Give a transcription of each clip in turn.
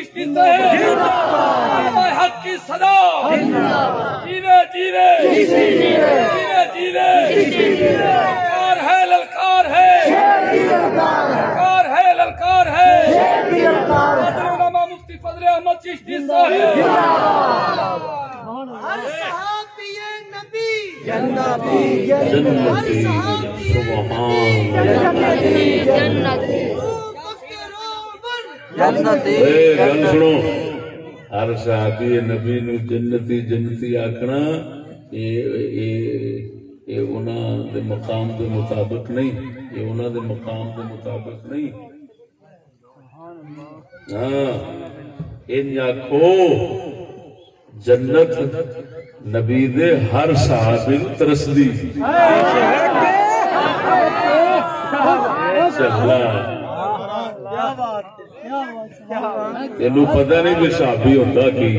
چشتی صاحب حق کی صدا جیوے جیوے جیوے جیوے للکار ہے للکار ہے للکار ہے للکار ہے فضل علماء مفتی فضل احمد چشتی صاحب ہر صحابی نبی جنتی جنتی گل سنو ہر صحابی نبی نو جنتی جنتی آکھنا یہ انہاں دے مقام دے مطابق نہیں یہ انہاں دے مقام دے مطابق نہیں ہاں ان آکھو جنت نبی دے ہر صحابی نو ترسدی چلا تینوں پتہ نہیں بھی صحابی ہوتا کی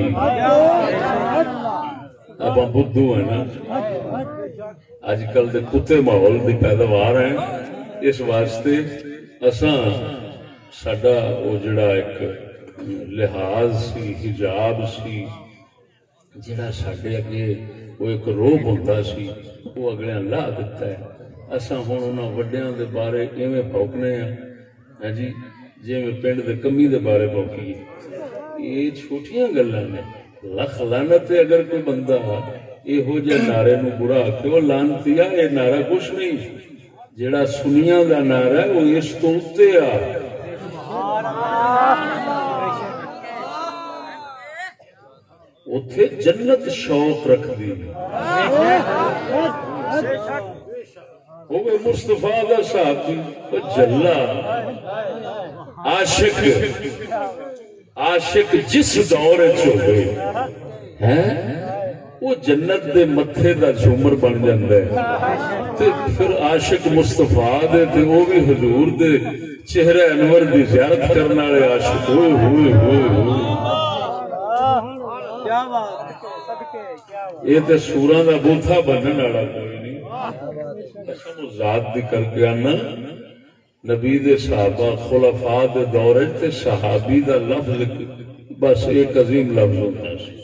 اب ہم بدھو ہیں نا آج کل دے کتے ماحول دی پیداوار ہیں اس واسطے اساں ساڈا وہ جڑا ایک لحاظ سی حجاب سی جڑا ساڈے اگے وہ ایک روب ہوندا سی وہ اگلے لا دتا ہے اساں ہن انہاں وڈیاں دے بارے ایویں بھوکنے ہیں جی جویں پنڈ دے کمی دے بارے بھوکیے یہ چھوٹیاں گلاں نے لکھ لعنت ہے اگر کوئی بندہ یہو جہے نعرے نو برا آکھے وہ لعنتیا یہ نعرہ کچھ نہیں جڑا سنیاں دا نعرہ ہے وہ اس تو اتے آ اتھے جنت شوق رکھ دی ہوئے مصطفیٰ دا صحابی وہ جلا عاشق جس دور ہوئے وہ جنت دے متھے دا جھومر بن جاندہ ہے پھر عاشق مصطفیٰ دے تے وہ بھی حضور دے چہرہ انور دی زیارت کرنا رہے عاشق ہوئے ہوئے ہوئے ہوئے یہ تے سوراں دا بوتھا بنن والا کوئی نہیں قسم ذات دی کر کے آنا نبی دے صحابہ خلفاء دے دور تے صحابی دا لفظ بس ایک عظیم لفظ ہوتا ہے